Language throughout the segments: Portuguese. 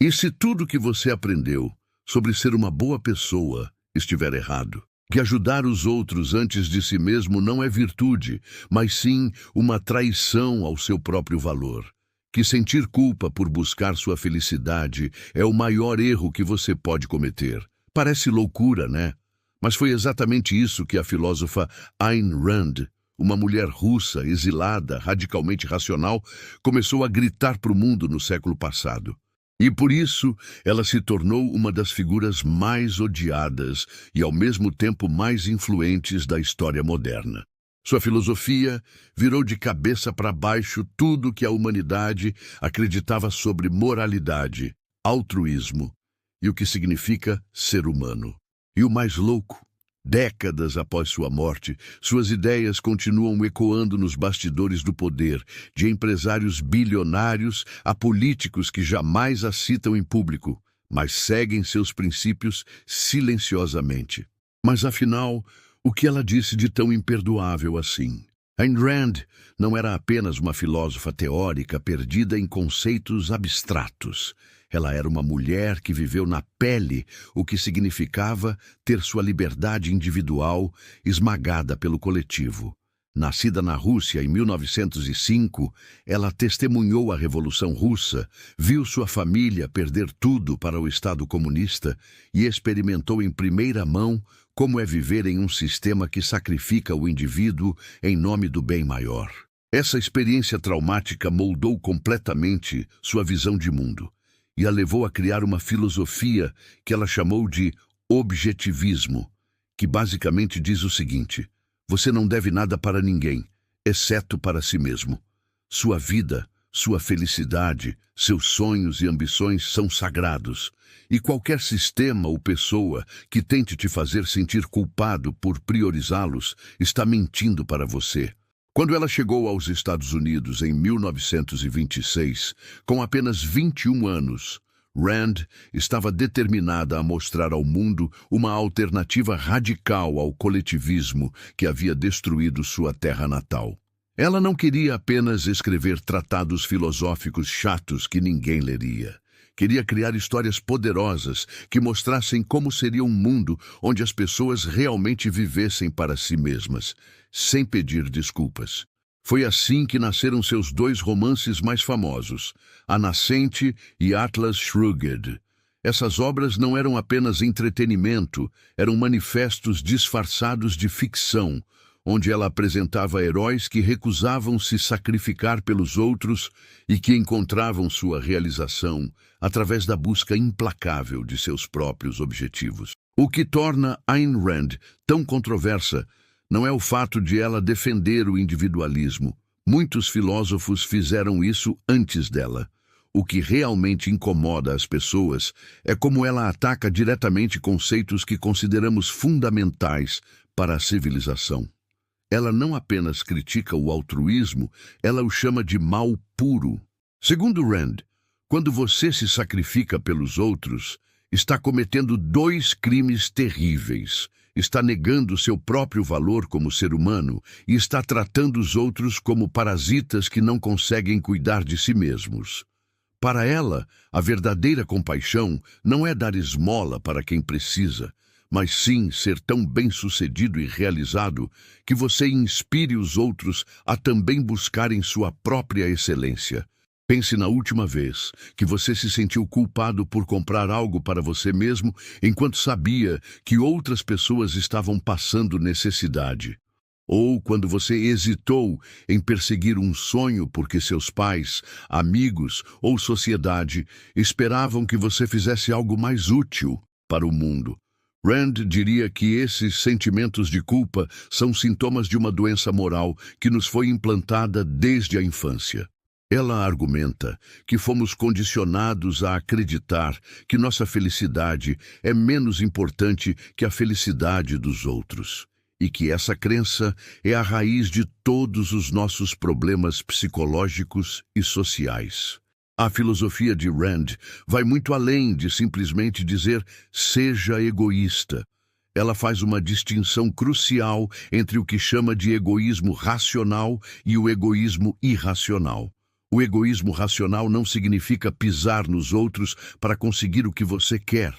E se tudo que você aprendeu sobre ser uma boa pessoa estiver errado? Que ajudar os outros antes de si mesmo não é virtude, mas sim uma traição ao seu próprio valor. Que sentir culpa por buscar sua felicidade é o maior erro que você pode cometer. Parece loucura, né? Mas foi exatamente isso que a filósofa Ayn Rand, uma mulher russa, exilada, radicalmente racional, começou a gritar para o mundo no século passado. E por isso, ela se tornou uma das figuras mais odiadas e, ao mesmo tempo, mais influentes da história moderna. Sua filosofia virou de cabeça para baixo tudo que a humanidade acreditava sobre moralidade, altruísmo e o que significa ser humano. E o mais louco, décadas após sua morte, suas ideias continuam ecoando nos bastidores do poder, de empresários bilionários a políticos que jamais a citam em público, mas seguem seus princípios silenciosamente. Mas afinal, o que ela disse de tão imperdoável assim? Ayn Rand não era apenas uma filósofa teórica perdida em conceitos abstratos. Ela era uma mulher que viveu na pele o que significava ter sua liberdade individual esmagada pelo coletivo. Nascida na Rússia em 1905, ela testemunhou a Revolução Russa, viu sua família perder tudo para o Estado comunista e experimentou em primeira mão como é viver em um sistema que sacrifica o indivíduo em nome do bem maior. Essa experiência traumática moldou completamente sua visão de mundo e a levou a criar uma filosofia que ela chamou de objetivismo, que basicamente diz o seguinte: você não deve nada para ninguém, exceto para si mesmo. Sua vida, sua felicidade, seus sonhos e ambições são sagrados, e qualquer sistema ou pessoa que tente te fazer sentir culpado por priorizá-los está mentindo para você. Quando ela chegou aos Estados Unidos em 1926, com apenas 21 anos, Rand estava determinada a mostrar ao mundo uma alternativa radical ao coletivismo que havia destruído sua terra natal. Ela não queria apenas escrever tratados filosóficos chatos que ninguém leria. Queria criar histórias poderosas que mostrassem como seria um mundo onde as pessoas realmente vivessem para si mesmas, sem pedir desculpas. Foi assim que nasceram seus dois romances mais famosos, A Nascente e Atlas Shrugged. Essas obras não eram apenas entretenimento, eram manifestos disfarçados de ficção, onde ela apresentava heróis que recusavam se sacrificar pelos outros e que encontravam sua realização através da busca implacável de seus próprios objetivos. O que torna Ayn Rand tão controversa não é o fato de ela defender o individualismo. Muitos filósofos fizeram isso antes dela. O que realmente incomoda as pessoas é como ela ataca diretamente conceitos que consideramos fundamentais para a civilização. Ela não apenas critica o altruísmo, ela o chama de mal puro. Segundo Rand, quando você se sacrifica pelos outros, está cometendo dois crimes terríveis. Está negando seu próprio valor como ser humano e está tratando os outros como parasitas que não conseguem cuidar de si mesmos. Para ela, a verdadeira compaixão não é dar esmola para quem precisa, mas sim ser tão bem-sucedido e realizado que você inspire os outros a também buscarem sua própria excelência. Pense na última vez que você se sentiu culpado por comprar algo para você mesmo enquanto sabia que outras pessoas estavam passando necessidade. Ou quando você hesitou em perseguir um sonho porque seus pais, amigos ou sociedade esperavam que você fizesse algo mais útil para o mundo. Rand diria que esses sentimentos de culpa são sintomas de uma doença moral que nos foi implantada desde a infância. Ela argumenta que fomos condicionados a acreditar que nossa felicidade é menos importante que a felicidade dos outros, e que essa crença é a raiz de todos os nossos problemas psicológicos e sociais. A filosofia de Rand vai muito além de simplesmente dizer seja egoísta. Ela faz uma distinção crucial entre o que chama de egoísmo racional e o egoísmo irracional. O egoísmo racional não significa pisar nos outros para conseguir o que você quer,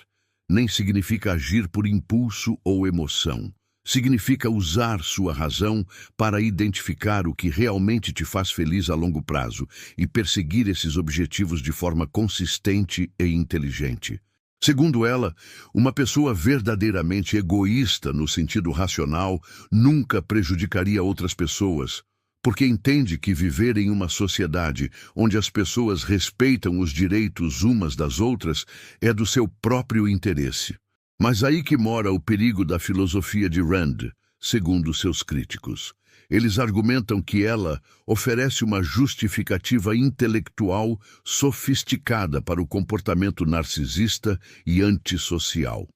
nem significa agir por impulso ou emoção. Significa usar sua razão para identificar o que realmente te faz feliz a longo prazo e perseguir esses objetivos de forma consistente e inteligente. Segundo ela, uma pessoa verdadeiramente egoísta no sentido racional nunca prejudicaria outras pessoas, porque entende que viver em uma sociedade onde as pessoas respeitam os direitos umas das outras é do seu próprio interesse. Mas aí que mora o perigo da filosofia de Rand, segundo seus críticos. Eles argumentam que ela oferece uma justificativa intelectual sofisticada para o comportamento narcisista e antissocial.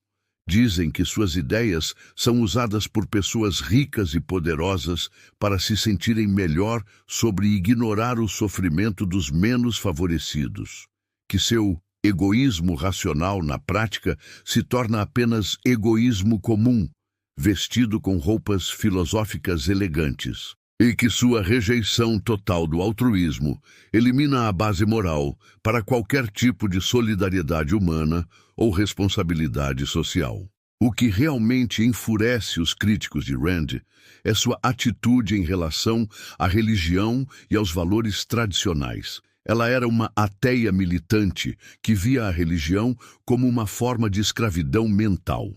Dizem que suas ideias são usadas por pessoas ricas e poderosas para se sentirem melhor sobre ignorar o sofrimento dos menos favorecidos. Que seu egoísmo racional, na prática, se torna apenas egoísmo comum, vestido com roupas filosóficas elegantes. E que sua rejeição total do altruísmo elimina a base moral para qualquer tipo de solidariedade humana ou responsabilidade social. O que realmente enfurece os críticos de Rand é sua atitude em relação à religião e aos valores tradicionais. Ela era uma ateia militante que via a religião como uma forma de escravidão mental.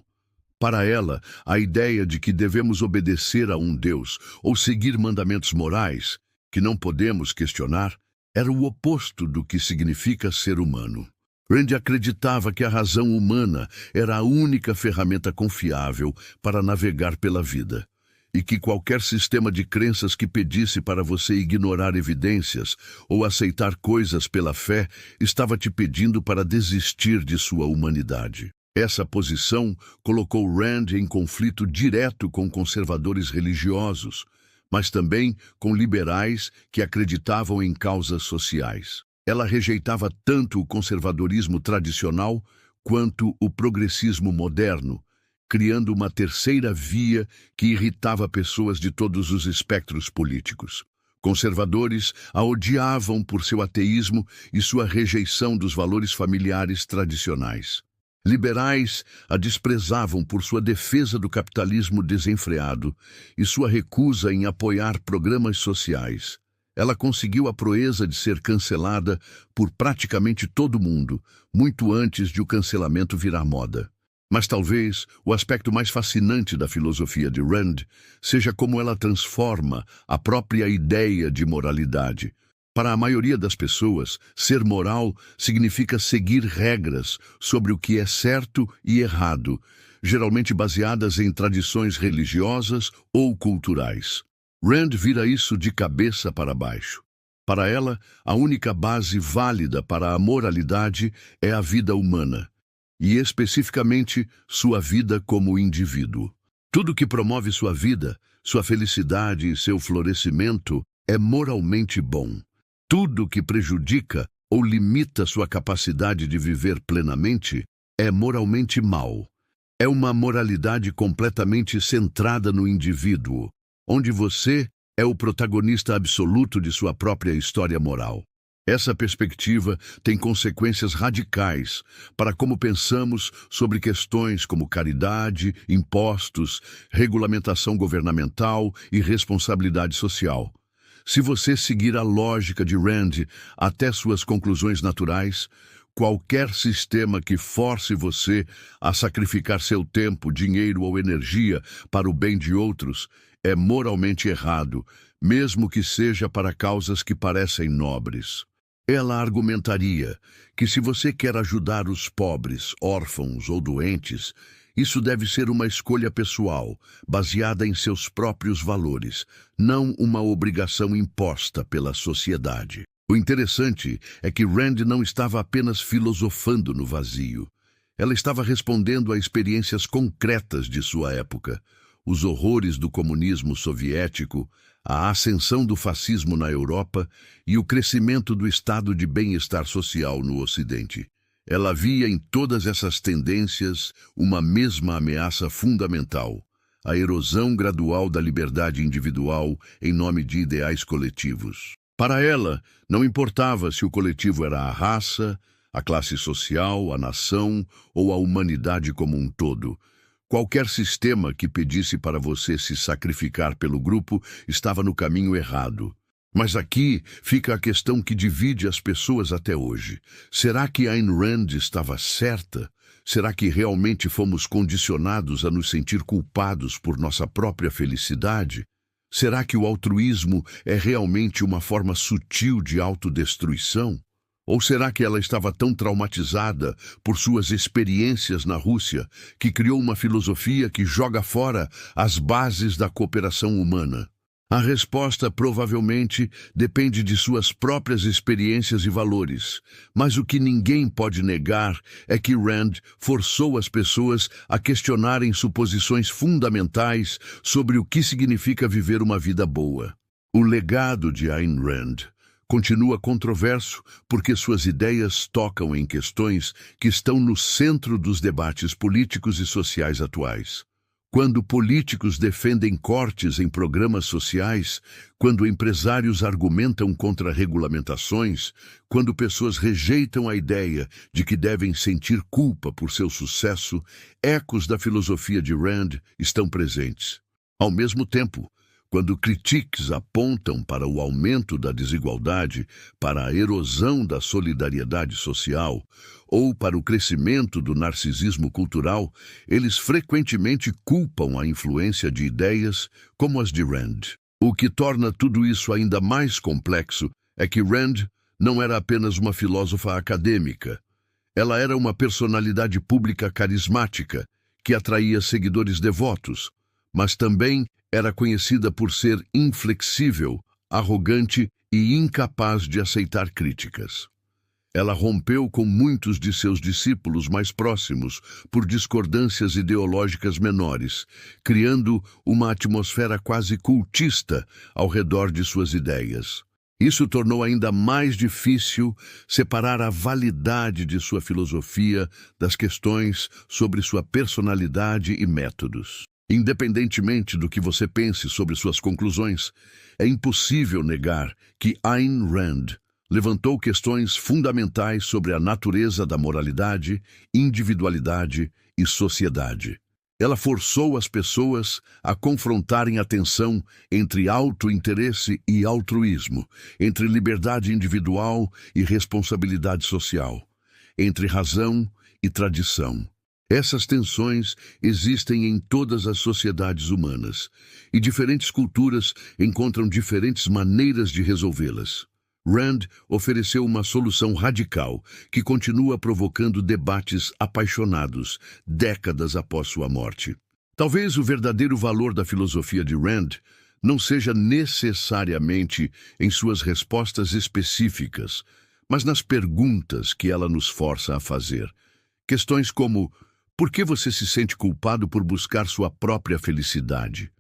Para ela, a ideia de que devemos obedecer a um Deus ou seguir mandamentos morais, que não podemos questionar, era o oposto do que significa ser humano. Rand acreditava que a razão humana era a única ferramenta confiável para navegar pela vida, e que qualquer sistema de crenças que pedisse para você ignorar evidências ou aceitar coisas pela fé estava te pedindo para desistir de sua humanidade. Essa posição colocou Rand em conflito direto com conservadores religiosos, mas também com liberais que acreditavam em causas sociais. Ela rejeitava tanto o conservadorismo tradicional quanto o progressismo moderno, criando uma terceira via que irritava pessoas de todos os espectros políticos. Conservadores a odiavam por seu ateísmo e sua rejeição dos valores familiares tradicionais. Liberais a desprezavam por sua defesa do capitalismo desenfreado e sua recusa em apoiar programas sociais. Ela conseguiu a proeza de ser cancelada por praticamente todo mundo, muito antes de o cancelamento virar moda. Mas talvez o aspecto mais fascinante da filosofia de Rand seja como ela transforma a própria ideia de moralidade. Para a maioria das pessoas, ser moral significa seguir regras sobre o que é certo e errado, geralmente baseadas em tradições religiosas ou culturais. Rand vira isso de cabeça para baixo. Para ela, a única base válida para a moralidade é a vida humana, e especificamente sua vida como indivíduo. Tudo que promove sua vida, sua felicidade e seu florescimento é moralmente bom. Tudo que prejudica ou limita sua capacidade de viver plenamente é moralmente mau. É uma moralidade completamente centrada no indivíduo, onde você é o protagonista absoluto de sua própria história moral. Essa perspectiva tem consequências radicais para como pensamos sobre questões como caridade, impostos, regulamentação governamental e responsabilidade social. Se você seguir a lógica de Rand até suas conclusões naturais, qualquer sistema que force você a sacrificar seu tempo, dinheiro ou energia para o bem de outros é moralmente errado, mesmo que seja para causas que parecem nobres. Ela argumentaria que se você quer ajudar os pobres, órfãos ou doentes, isso deve ser uma escolha pessoal, baseada em seus próprios valores, não uma obrigação imposta pela sociedade. O interessante é que Rand não estava apenas filosofando no vazio. Ela estava respondendo a experiências concretas de sua época, os horrores do comunismo soviético, a ascensão do fascismo na Europa e o crescimento do estado de bem-estar social no Ocidente. Ela via em todas essas tendências uma mesma ameaça fundamental: a erosão gradual da liberdade individual em nome de ideais coletivos. Para ela, não importava se o coletivo era a raça, a classe social, a nação ou a humanidade como um todo. Qualquer sistema que pedisse para você se sacrificar pelo grupo estava no caminho errado. Mas aqui fica a questão que divide as pessoas até hoje. Será que Ayn Rand estava certa? Será que realmente fomos condicionados a nos sentir culpados por nossa própria felicidade? Será que o altruísmo é realmente uma forma sutil de autodestruição? Ou será que ela estava tão traumatizada por suas experiências na Rússia que criou uma filosofia que joga fora as bases da cooperação humana? A resposta provavelmente depende de suas próprias experiências e valores, mas o que ninguém pode negar é que Rand forçou as pessoas a questionarem suposições fundamentais sobre o que significa viver uma vida boa. O legado de Ayn Rand continua controverso porque suas ideias tocam em questões que estão no centro dos debates políticos e sociais atuais. Quando políticos defendem cortes em programas sociais, quando empresários argumentam contra regulamentações, quando pessoas rejeitam a ideia de que devem sentir culpa por seu sucesso, ecos da filosofia de Rand estão presentes. Ao mesmo tempo, quando critiques apontam para o aumento da desigualdade, para a erosão da solidariedade social ou para o crescimento do narcisismo cultural, eles frequentemente culpam a influência de ideias como as de Rand. O que torna tudo isso ainda mais complexo é que Rand não era apenas uma filósofa acadêmica. Ela era uma personalidade pública carismática que atraía seguidores devotos, mas também era conhecida por ser inflexível, arrogante e incapaz de aceitar críticas. Ela rompeu com muitos de seus discípulos mais próximos por discordâncias ideológicas menores, criando uma atmosfera quase cultista ao redor de suas ideias. Isso tornou ainda mais difícil separar a validade de sua filosofia das questões sobre sua personalidade e métodos. Independentemente do que você pense sobre suas conclusões, é impossível negar que Ayn Rand levantou questões fundamentais sobre a natureza da moralidade, individualidade e sociedade. Ela forçou as pessoas a confrontarem a tensão entre autointeresse e altruísmo, entre liberdade individual e responsabilidade social, entre razão e tradição. Essas tensões existem em todas as sociedades humanas, e diferentes culturas encontram diferentes maneiras de resolvê-las. Rand ofereceu uma solução radical que continua provocando debates apaixonados, décadas após sua morte. Talvez o verdadeiro valor da filosofia de Rand não seja necessariamente em suas respostas específicas, mas nas perguntas que ela nos força a fazer. Questões como: por que você se sente culpado por buscar sua própria felicidade?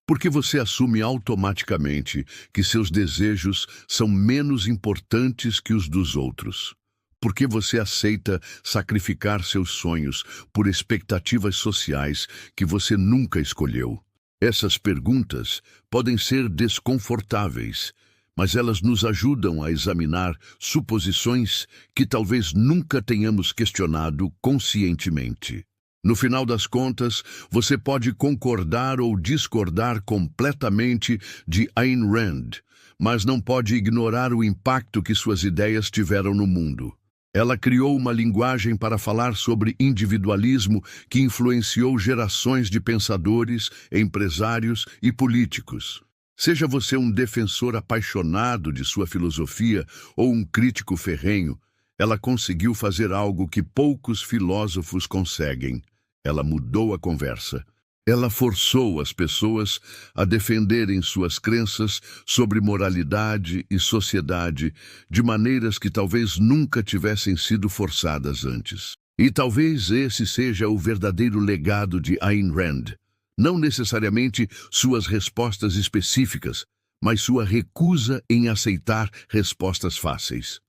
Por que você assume automaticamente que seus desejos são menos importantes que os dos outros? Por que você aceita sacrificar seus sonhos por expectativas sociais que você nunca escolheu? Essas perguntas podem ser desconfortáveis, mas elas nos ajudam a examinar suposições que talvez nunca tenhamos questionado conscientemente. No final das contas, você pode concordar ou discordar completamente de Ayn Rand, mas não pode ignorar o impacto que suas ideias tiveram no mundo. Ela criou uma linguagem para falar sobre individualismo que influenciou gerações de pensadores, empresários e políticos. Seja você um defensor apaixonado de sua filosofia ou um crítico ferrenho, ela conseguiu fazer algo que poucos filósofos conseguem. Ela mudou a conversa. Ela forçou as pessoas a defenderem suas crenças sobre moralidade e sociedade de maneiras que talvez nunca tivessem sido forçadas antes. E talvez esse seja o verdadeiro legado de Ayn Rand. Não necessariamente suas respostas específicas, mas sua recusa em aceitar respostas fáceis.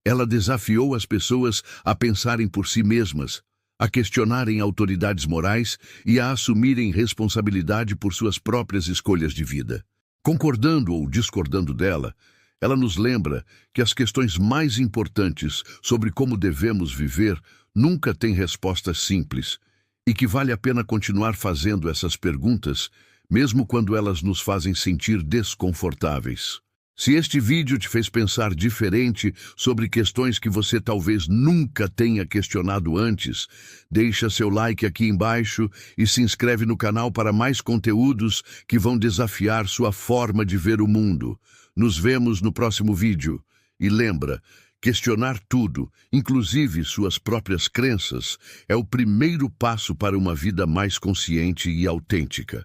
Ela desafiou as pessoas a pensarem por si mesmas, a questionarem autoridades morais e a assumirem responsabilidade por suas próprias escolhas de vida. Concordando ou discordando dela, Ela nos lembra que as questões mais importantes sobre como devemos viver nunca têm respostas simples e que vale a pena continuar fazendo essas perguntas, mesmo quando elas nos fazem sentir desconfortáveis. Se este vídeo te fez pensar diferente sobre questões que você talvez nunca tenha questionado antes, deixa seu like aqui embaixo e se inscreve no canal para mais conteúdos que vão desafiar sua forma de ver o mundo. Nos vemos no próximo vídeo. E lembra, questionar tudo, inclusive suas próprias crenças, é o primeiro passo para uma vida mais consciente e autêntica.